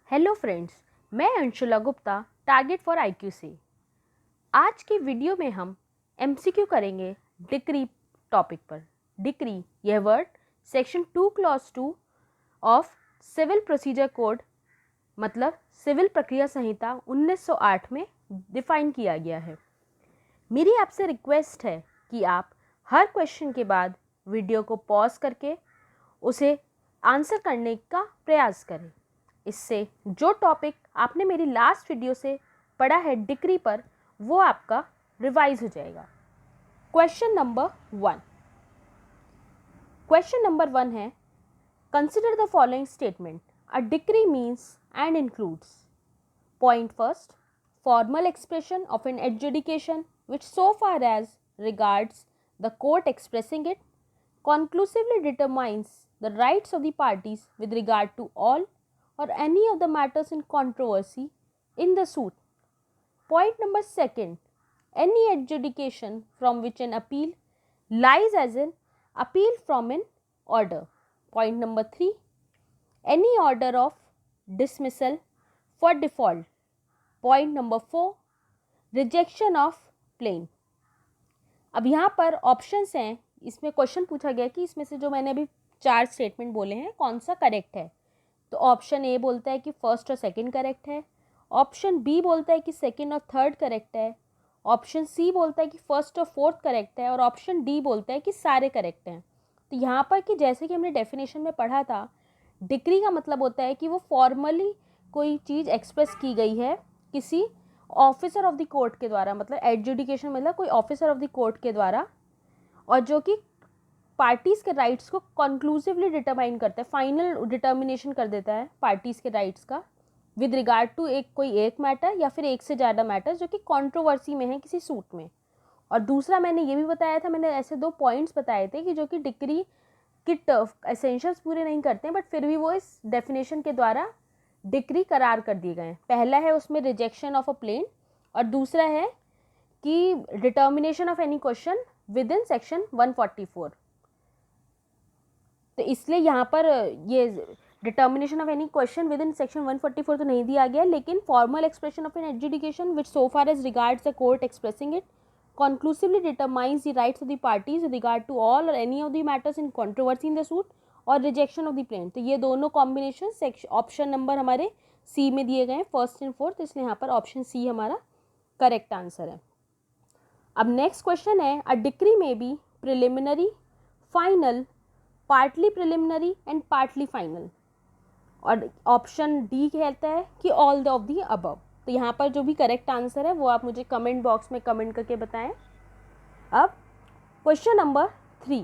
Hello friends, मैं Anshula Gupta, target for IQ से। आज की वीडियो में हम एमसीक्यू करेंगे डिक्री टॉपिक पर। डिक्री यह word section 2 clause 2 of civil procedure code मतलब सिविल प्रक्रिया संहिता 1908 में डिफाइन किया गया है। मेरी आपसे रिक्वेस्ट है कि आप हर क्वेश्चन के बाद वीडियो को पॉज करके उसे आंसर करने का प्रयास करें। इससे जो टॉपिक आपने मेरी लास्ट वीडियो से पढ़ा है डिक्री पर, वो आपका रिवाइज हो जाएगा। क्वेश्चन नंबर 1 है, consider the following statement. A decree means and includes point first, formal expression of an adjudication which so far as regards the court expressing it conclusively determines the rights of the parties with regard to all or any of the matters in controversy in the suit. Point number second, any adjudication from which an appeal lies as an appeal from an order. Point number 3, any order of dismissal for default. Point number 4, rejection of plaint. अब यहाँ पर options हैं, इसमें question पूछा गया कि इसमें से जो मैंने अभी 4 स्टेटमेंट बोले हैं कौन सा करेक्ट है। तो ऑप्शन ए बोलता है कि फर्स्ट और सेकंड करेक्ट है, ऑप्शन बी बोलता है कि सेकंड और थर्ड करेक्ट है, ऑप्शन सी बोलता है कि फर्स्ट और फोर्थ करेक्ट है, और ऑप्शन डी बोलता है कि सारे करेक्ट हैं। तो यहाँ पर कि जैसे कि हमने डेफिनेशन में पढ़ा था, डिक्री का मतलब होता है कि वो फॉर्मली कोई चीज़ एक्सप्रेस की गई है किसी ऑफिसर ऑफ द कोर्ट के द्वारा, मतलब एडजुडिकेशन मतलब कोई ऑफिसर ऑफ द कोर्ट के द्वारा, और जो कि पार्टीज़ के राइट्स को कंक्लूसिवली डिटरमाइन करता है, फाइनल डिटर्मिनेशन कर देता है पार्टीज़ के राइट्स का विद रिगार्ड टू एक मैटर या फिर एक से ज़्यादा मैटर जो कि कंट्रोवर्सी में है किसी सूट में। और दूसरा मैंने ये भी बताया था, मैंने ऐसे 2 पॉइंट्स बताए थे कि जो कि डिक्री की एसेंशियल्स पूरे नहीं करते हैं, बट फिर भी वो इस डेफिनेशन के द्वारा डिक्री करार कर दिए गए हैं। पहला है उसमें रिजेक्शन ऑफ अ प्लेन, और दूसरा है कि determination of any question within section 144। तो इसलिए यहाँ पर ये determination of any question within section 144 तो नहीं दिया गया, लेकिन formal expression of an adjudication which so far as regards the court expressing it conclusively determines the rights of the parties with regard to all or any of the matters in controversy in the suit और rejection of the plane. तो ये दोनों combination option number हमारे सी में दिए गए हैं, first and fourth, इसलिए यहाँ पर ऑप्शन सी हमारा करेक्ट आंसर है। अब नेक्स्ट क्वेश्चन है, अ डिक्री में be preliminary, final, partly preliminary and partly final, और ऑप्शन डी कहता है कि all the of the above. तो यहाँ पर जो भी करेक्ट आंसर है वो आप मुझे कमेंट बॉक्स में कमेंट करके बताएं। अब question number 3,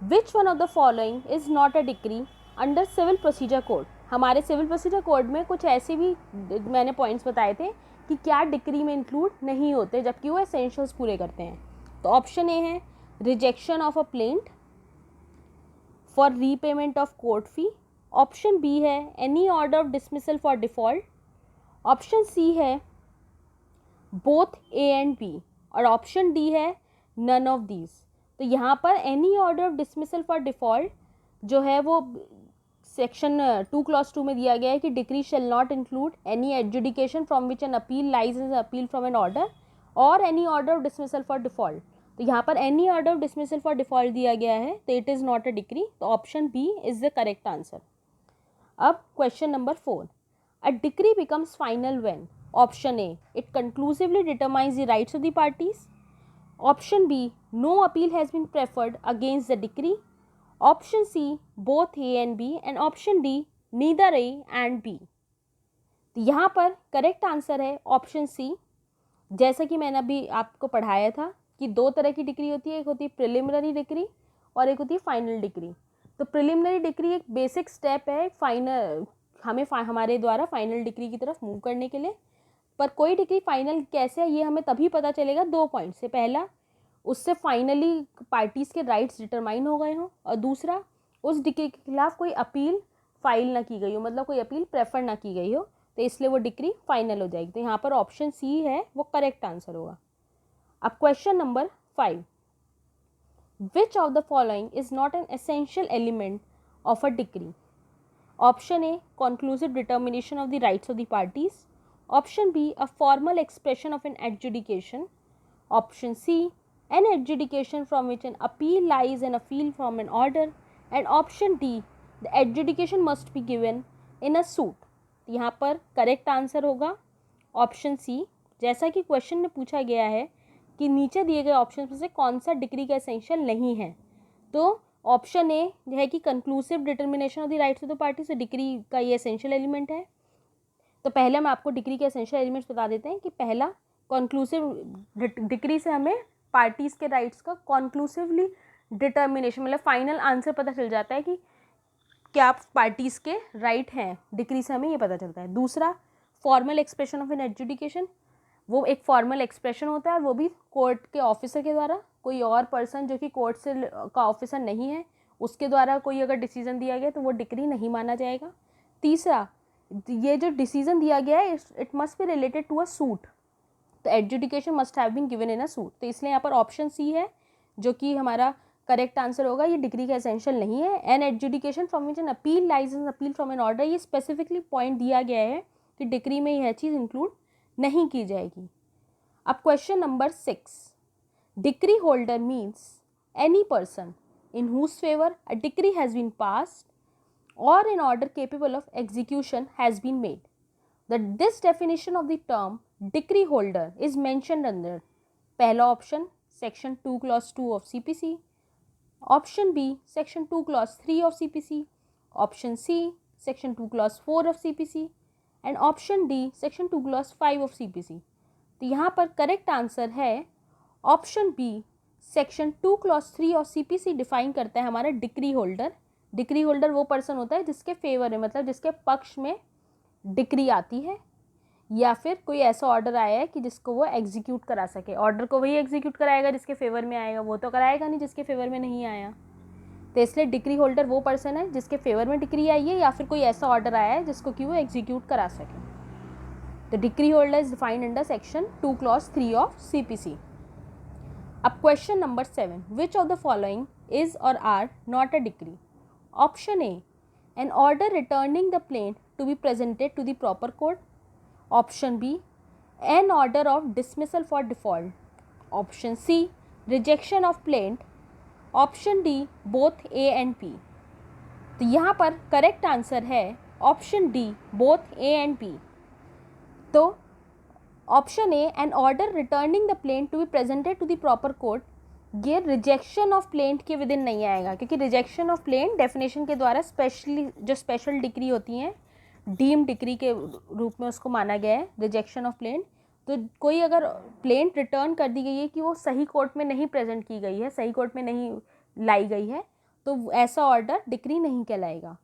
which one of the following is not a decree under civil procedure code. हमारे सिविल प्रोसीजर कोड में कुछ ऐसे भी मैंने पॉइंट्स बताए थे कि क्या डिक्री में इंक्लूड नहीं होते जबकि वो एसेंशियल्स पूरे करते हैं। तो ऑप्शन ए है rejection of a plaint for repayment of court fee, option B है any order of dismissal for default, option C है बोथ ए एंड बी, और ऑप्शन डी है नन ऑफ दीज। तो यहाँ पर any order of dismissal for default जो है वो सेक्शन 2 क्लॉज 2 में दिया गया है कि decree shall not include any adjudication from which an appeal lies as appeal from an order और any order of dismissal for default. तो यहाँ पर any order of dismissal for default दिया गया है, तो it is not a decree. तो option B is the correct answer. अब question number 4, a decree becomes final when option A it conclusively determines the rights of the parties, option B no appeal has been preferred against the decree, option C both A and B, and option D neither A and B। तो यहाँ पर correct answer है option C. जैसा कि मैंने अभी आपको पढ़ाया था कि 2 तरह की डिक्री होती है, एक होती है प्रिलिमिनरी डिक्री और एक होती है फाइनल डिक्री। तो प्रिलिमिनरी डिक्री एक बेसिक स्टेप है फाइनल हमें हमारे द्वारा फाइनल डिक्री की तरफ मूव करने के लिए। पर कोई डिक्री फाइनल कैसे है ये हमें तभी पता चलेगा 2 पॉइंट से। पहला, उससे फाइनली पार्टीज़ के राइट्स डिटरमाइन हो गए हों, और दूसरा उस डिक्री के खिलाफ कोई अपील फाइल ना की गई हो, मतलब कोई अपील प्रेफर ना की गई हो, तो इसलिए वो डिक्री फाइनल हो जाएगी। तो यहाँ पर ऑप्शन सी है वो करेक्ट आंसर होगा। अब question number 5, which of the following is not an essential element of a decree. Option A, conclusive determination of the rights of the parties. Option B, a formal expression of an adjudication. Option C, an adjudication from which an appeal lies and appeal from an order. And option D, the adjudication must be given in a suit. यहाँ पर correct answer होगा option C. जैसा कि question में पूछा गया है कि नीचे दिए गए ऑप्शन में से कौन सा डिक्री का एसेंशियल नहीं है, तो ऑप्शन ए है कि conclusive determination of the rights of the party से डिक्री का ये एसेंशियल एलिमेंट है. तो पहले हम आपको डिक्री के एसेंशियल एलिमेंट्स बता देते हैं कि पहला कॉन्क्लूसिव डिक्री से हमें पार्टीज के राइट्स का कॉन्क्लूसिवली डिटर्मिनेशन मतलब फाइनल आंसर पता चल जाता है कि क्या पार्टीज के राइट हैं, डिक्री से हमें ये पता चलता है. दूसरा formal expression of an adjudication, वो एक फॉर्मल एक्सप्रेशन होता है, वो भी कोर्ट के ऑफिसर के द्वारा, कोई और पर्सन जो कि कोर्ट से का ऑफिसर नहीं है उसके द्वारा कोई अगर डिसीजन दिया गया तो वो डिक्री नहीं माना जाएगा. तीसरा, ये जो डिसीजन दिया गया है it must be related to a suit, तो adjudication must have been given in a suit. तो इसलिए यहाँ पर ऑप्शन सी है जो कि हमारा करेक्ट आंसर होगा. ये डिग्री का एसेंशियल नहीं है. An adjudication from which an appeal lies an appeal from an order, ये स्पेसिफिकली पॉइंट दिया गया है कि डिग्री में यह चीज़ इंक्लूड नहीं की जाएगी. अब question number 6, decree holder means any person in whose favor a decree has been passed or an order capable of execution has been made. This definition of the term decree holder is mentioned under पहला option section 2 clause 2 of CPC, option B section 2 clause 3 of CPC, option C section 2 clause 4 of CPC and option D section 2 clause 5 of CPC. तो यहाँ पर correct answer है option B, section 2 clause 3 और CPC define करता है हमारा decree holder. Decree holder वो person होता है जिसके फेवर में मतलब जिसके पक्ष में डिक्री आती है या फिर कोई ऐसा ऑर्डर आया है कि जिसको वो एग्जीक्यूट करा सके. ऑर्डर को वही एग्जीक्यूट कराएगा जिसके फेवर में आएगा, वो तो कराएगा नहीं जिसके फेवर में नहीं आया. तो इसलिए डिक्री होल्डर वो पर्सन है जिसके फेवर में डिक्री आई है या फिर कोई ऐसा ऑर्डर आया है जिसको कि वो एग्जीक्यूट करा सके. तो decree holder is defined under section 2 clause 3 of CPC. अब question number 7, which of the following is और are not a decree. Option A, an order returning the plaint to be presented to the proper court. Option B, an order of dismissal for default. Option C, rejection of plaint. Option D, both A and P. तो यहाँ पर correct answer है option D, both A and P. तो option A, an order returning the plaint to be presented to the proper court, ये rejection of plaint के within नहीं आएगा क्योंकि रिजेक्शन ऑफ प्लेंट डेफिनेशन के द्वारा specially जो स्पेशल डिक्री होती हैं डीम डिक्री के रूप में उसको माना गया है रिजेक्शन ऑफ प्लेंट. तो कोई अगर प्लेंट रिटर्न कर दी गई है कि वो सही कोर्ट में नहीं प्रेजेंट की गई है, सही कोर्ट में नहीं लाई गई है, तो ऐसा ऑर्डर डिक्री नहीं कहलाएगा.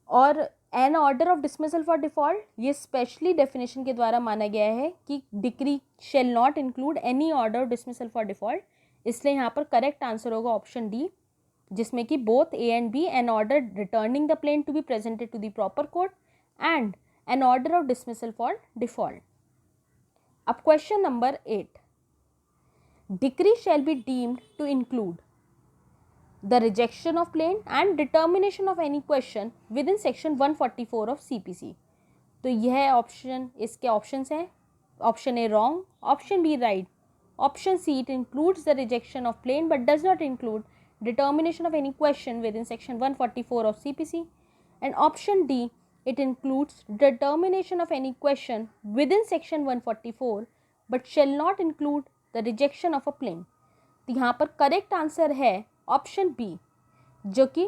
और an order of dismissal for default, ये स्पेशली डेफिनेशन के द्वारा माना गया है कि decree shall not include any order of dismissal for default. इसलिए यहाँ पर करेक्ट आंसर होगा ऑप्शन डी, जिसमें कि both A and B, an order returning the plaint to be presented to the proper court and an order of dismissal for default. अब question number 8, decree shall be deemed to include the rejection of plaint and determination of any question within section 144 of CPC. तो यह option, इसके options हैं. Option A wrong, option B right, option C it includes the rejection of plaint but does not include determination of any question within section 144 of CPC, and option D it includes determination of any question within section 144 but shall not include the rejection of a plaint. तो यहाँ पर correct answer है option B, जो कि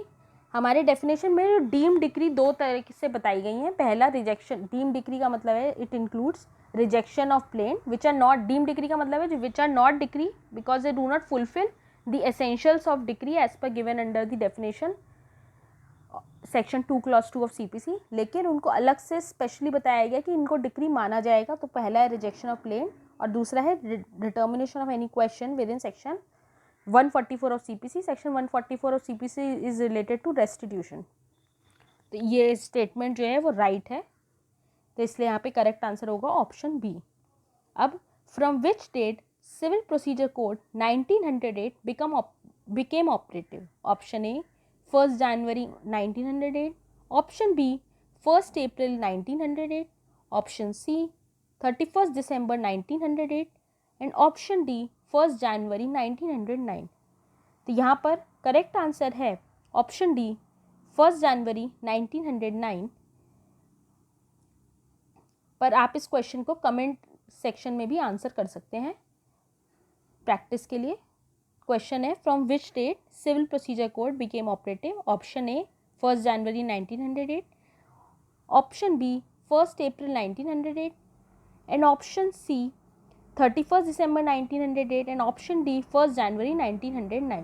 हमारे definition में deem decree दो तरीके से बताई गई हैं. पहला रिजेक्शन, डीम डिक्री का मतलब है it includes rejection of plaint which are not, deem decree का मतलब है which are not decree because they do not fulfil the essentials of decree as per given under the definition section 2 clause 2 of CPC. लेकिन उनको अलग से specially बताया गया कि इनको डिक्री माना जाएगा. तो पहला है रिजेक्शन ऑफ प्लेंट और दूसरा है determination of any question within section 144 of CPC. Section 144 of CPC is related to restitution. तो ये स्टेटमेंट जो है वो राइट है, तो इसलिए यहाँ पे करेक्ट आंसर होगा ऑप्शन बी. अब from which date civil procedure code 1908 became operative. Option A 1 January 1908, Option B 1st April 1908, Option C 31st December 1908 and Option D 1st January 1909. तो यहाँ पर करेक्ट आंसर है ऑप्शन डी 1st जनवरी 1909। पर आप इस question को comment section में भी आंसर कर सकते हैं प्रैक्टिस के लिए। क्वेश्चन है from which date civil procedure code became operative. Option A 1st January 1908, option B 1st April 1908 and option C 31st December 1908 and option D 1st January 1909।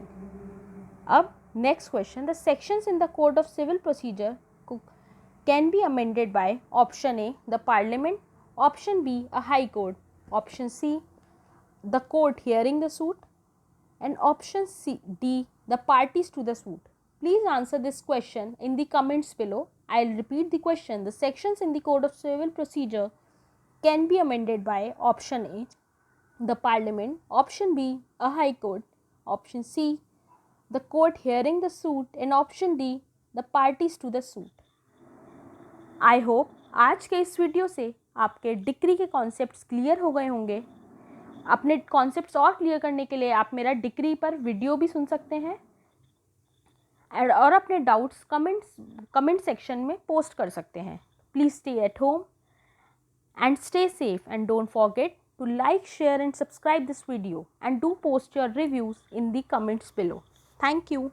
अब next question, the sections in the code of civil procedure can be amended by option A the parliament, option B a high court, option C the court hearing the suit and option D the parties to the suit. Please answer this question in the comments below. I'll repeat the question. The sections in the code of civil procedure can be amended by option A the parliament, option B a high court, option C the court hearing the suit and option D the parties to the suit. I hope आज के इस video से आपके decree के concepts clear हो गए होंगे। अपने कॉन्सेप्ट्स और क्लियर करने के लिए आप मेरा डिक्री पर वीडियो भी सुन सकते हैं और अपने डाउट्स कमेंट सेक्शन में पोस्ट कर सकते हैं। Please stay at home and stay safe and don't forget to like, share and subscribe this video and do post your reviews in the comments below. Thank you.